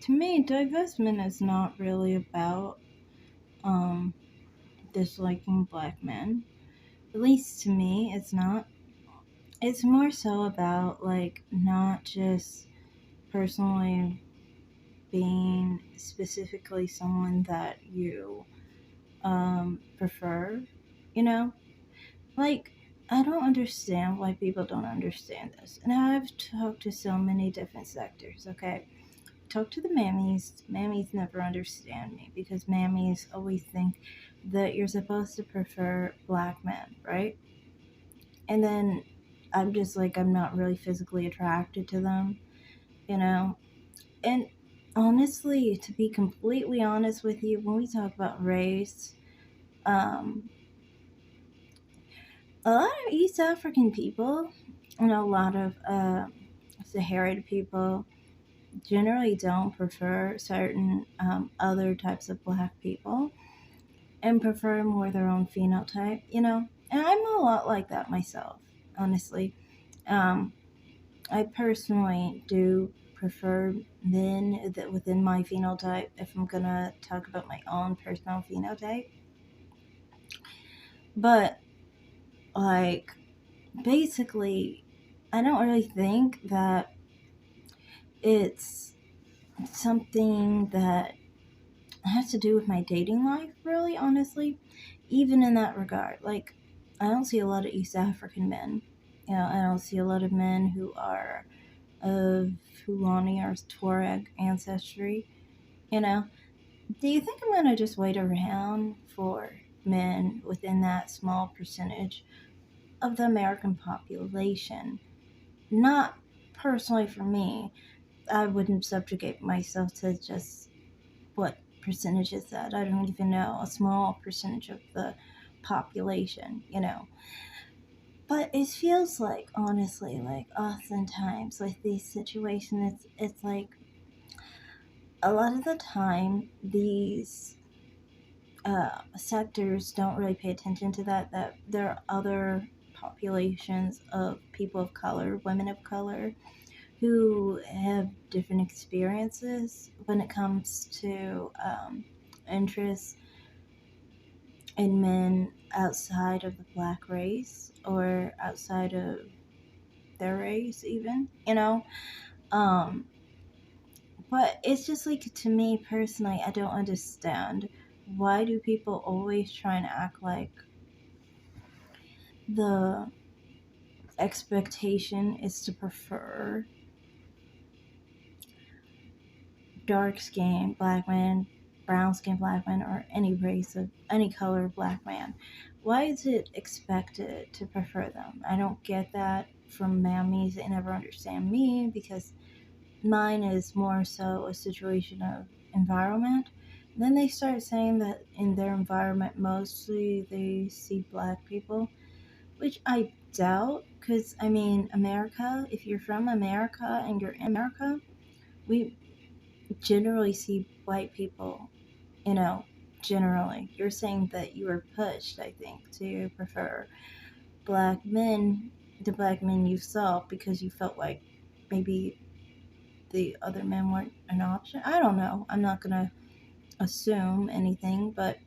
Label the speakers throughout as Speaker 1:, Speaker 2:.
Speaker 1: to me, divestment is not really about um disliking black men. At least to me, it's not. It's more so about like not just personally being specifically someone that you prefer, you know? Like, I don't understand why people don't understand this. And I've talked to so many different sectors, okay? Talk to the mammies. Mammies never understand me because mammies always think that you're supposed to prefer black men, right? And then I'm just like, I'm not really physically attracted to them, you know? And honestly, to be completely honest with you, when we talk about race, um, a lot of East African people, and a lot of Saharan people generally don't prefer certain other types of black people and prefer more their own phenotype, you know? And I'm a lot like that myself, honestly. Um, I personally do prefer men that within my phenotype if I'm gonna talk about my own personal phenotype. But like basically I don't really think that it's something that has to do with my dating life, really, honestly. Even in that regard. Like I don't see a lot of East African men. You know, I don't see a lot of men who are of Fulani or Tuareg ancestry. You know, do you think I'm gonna just wait around for men within that small percentage of the American population? Not personally for me. I wouldn't subjugate myself to just what percentage is that? I don't even know. A small percentage of the population, you know. But it feels like, honestly, like oftentimes with these situations, it's like a lot of the time these sectors don't really pay attention to that there are other populations of people of color, women of color, who have different experiences when it comes to interests in men outside of the black race or outside of their race even, you know. um but it's just like, to me personally, I don't understand why do people always try and act like the expectation is to prefer dark skinned black men, brown skinned black men, or any race of any color of black man. Why is it expected to prefer them? I don't get that from mammies. They never understand me because mine is more so a situation of environment. Then they start saying that in their environment, mostly they see black people, which I doubt, because I mean, America, if you're from America and you're in America, we generally see white people, you know, generally. You're saying that you were pushed, I think, to prefer black men, the black men you saw, because you felt like maybe the other men weren't an option. I don't know. I'm not gonna assume anything, but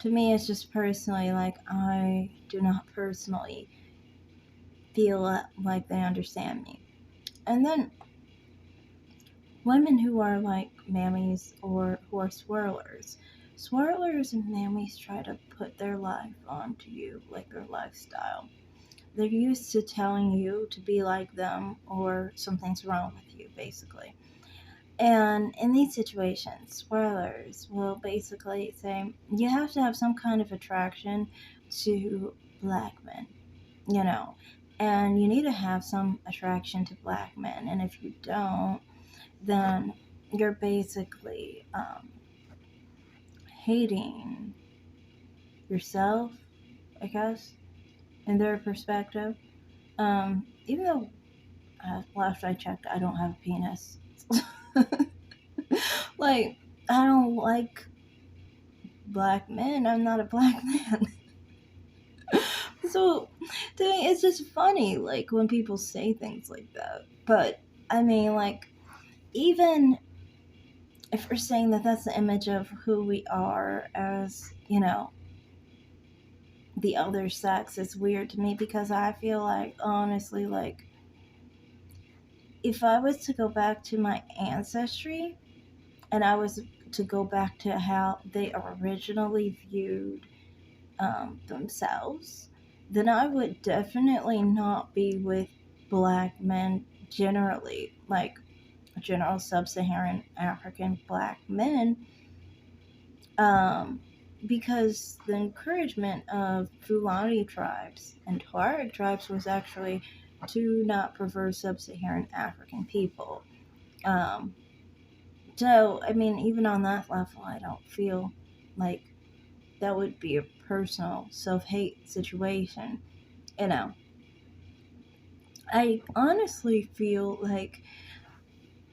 Speaker 1: to me, it's just personally like I do not personally feel like they understand me. And then women who are like mammies or who are swirlers. Swirlers and mammies try to put their life onto you, like their lifestyle. They're used to telling you to be like them or something's wrong with you, basically. And in these situations, swirlers will basically say you have to have some kind of attraction to black men, you know, and you need to have some attraction to black men. And if you don't, then you're basically hating yourself, I guess, in their perspective. Even though last I checked, I don't have a penis. Like, I don't like black men. I'm not a black man. So, to me, it's just funny, like, when people say things like that. But, I mean, like, even if we're saying that that's the image of who we are as, the other sex, it's weird to me because I feel like, honestly, like, if I was to go back to my ancestry and I was to go back to how they originally viewed themselves, then I would definitely not be with black men generally, like general sub-Saharan African black men, um, because the encouragement of Fulani tribes and Tuareg tribes was actually to not prefer sub-Saharan African people. Um, so, I mean, even on that level, I don't feel like that would be a personal self-hate situation. You know, I honestly feel like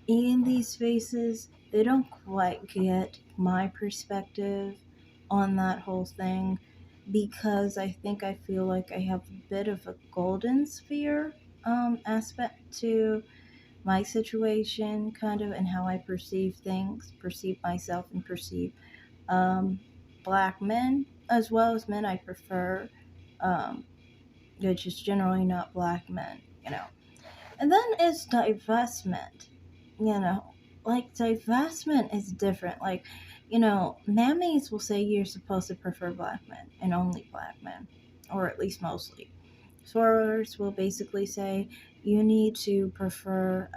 Speaker 1: in these spaces, they don't quite get my perspective on that whole thing because I feel like I have a bit of a golden sphere aspect to my situation, kind of, and how I perceive things, perceive myself, and perceive um, black men as well as men I prefer, um, which is generally not black men. And then it's divestment, you know. Like, divestment is different. Like, mammies will say you're supposed to prefer black men and only black men, or at least mostly. Sorors will basically say you need to prefer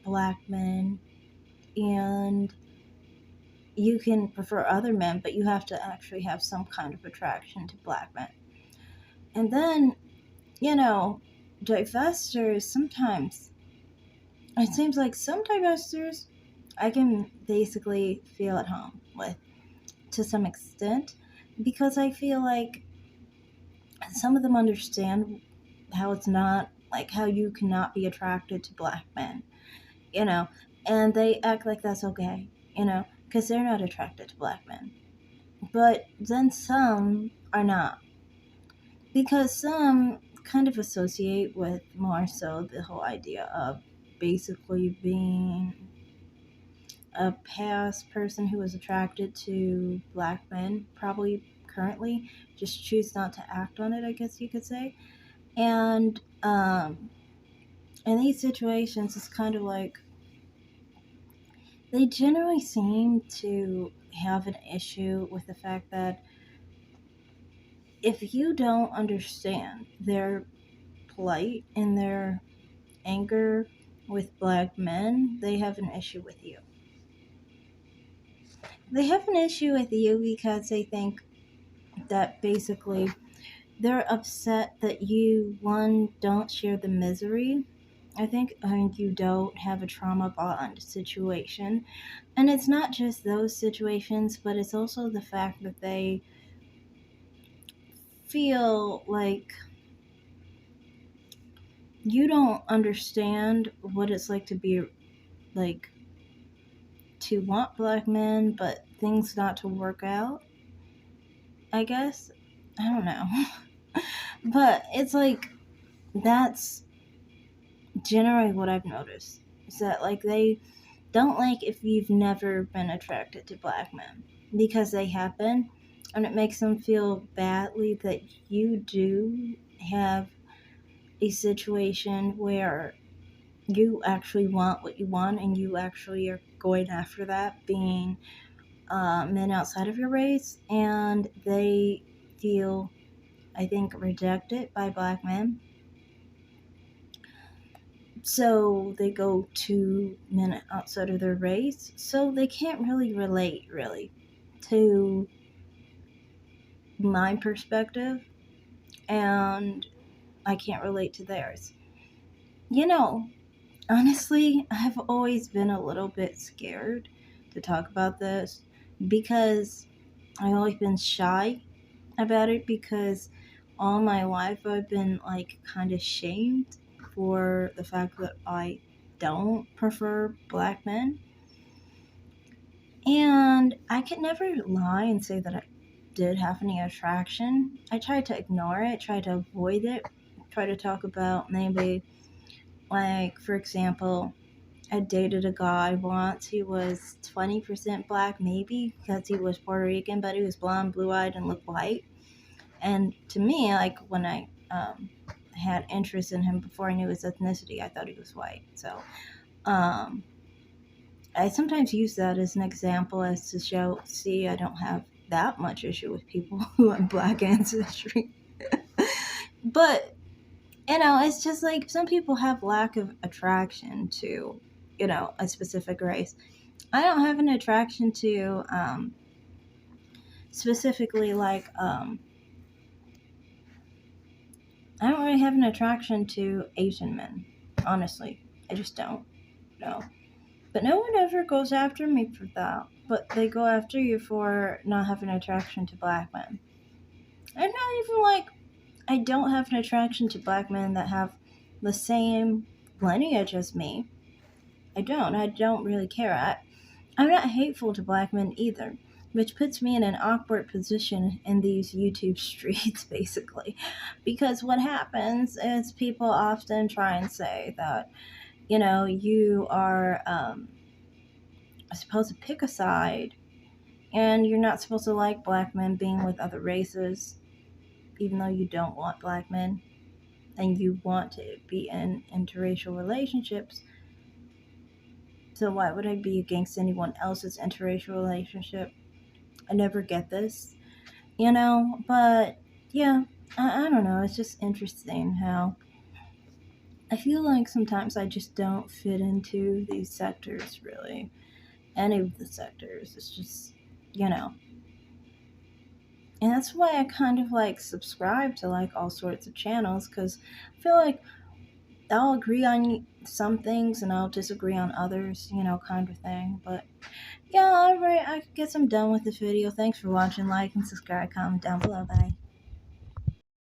Speaker 1: black men, and you can prefer other men, but you have to actually have some kind of attraction to black men. And then, divestors sometimes, it seems like some divestors I can basically feel at home with to some extent because I feel like some of them understand how it's not like how you cannot be attracted to black men, you know, and they act like that's okay, because they're not attracted to black men. But then some are not, because some kind of associate with more so the whole idea of basically being a past person who was attracted to black men, probably currently, just choose not to act on it, I guess you could say. And in these situations, it's kind of like they generally seem to have an issue with the fact that if you don't understand their plight and their anger with black men, they have an issue with you. They have an issue with you because they think that basically they're upset that you, one, don't share the misery, I think, and you don't have a trauma bond situation. And it's not just those situations, but it's also the fact that they feel like you don't understand what it's like to be like to want black men, but things not to work out, I guess. I don't know. But it's like that's generally what I've noticed. Is that like they don't like if you've never been attracted to black men because they have been, and it makes them feel badly that you do have a situation where you actually want what you want and you actually are going after that, being men outside of your race, and they feel, I think, rejected by black men. So they go to men outside of their race, so they can't really relate, really, to my perspective, and I can't relate to theirs. You know, honestly, I've always been a little bit scared to talk about this because I've always been shy about it because all my life I've been like kind of shamed for the fact that I don't prefer black men. And I could never lie and say that I did have any attraction. I tried to ignore it, tried to avoid it, try to talk about maybe, like, for example, I dated a guy once. He was 20% black, maybe, because he was Puerto Rican, but he was blonde, blue eyed, and looked white. And to me, like when I had interest in him before I knew his ethnicity, I thought he was white. So um, I sometimes use that as an example as to show, see, I don't have that much issue with people who have black ancestry. But, it's just like some people have lack of attraction to, a specific race. I don't have an attraction to specifically like I don't really have an attraction to Asian men. Honestly, I just don't. No. But no one ever goes after me for that. But they go after you for not having an attraction to black men. I'm not even like I don't have an attraction to black men that have the same lineage as me. I don't. I don't really care. I'm not hateful to black men either, which puts me in an awkward position in these YouTube streets, basically. Because what happens is people often try and say that, you are supposed to pick a side and you're not supposed to like black men being with other races, even though you don't want black men and you want to be in interracial relationships. So why would I be against anyone else's interracial relationship? I never get this, but yeah, I don't know. It's just interesting how I feel like sometimes I just don't fit into these sectors really. Any of the sectors. It's just, you know. And that's why I kind of like subscribe to like all sorts of channels because I feel like I'll agree on some things and I'll disagree on others, kind of thing. But yeah, alright, I guess I'm done with this video. Thanks for watching. Like and subscribe, comment down below. Bye.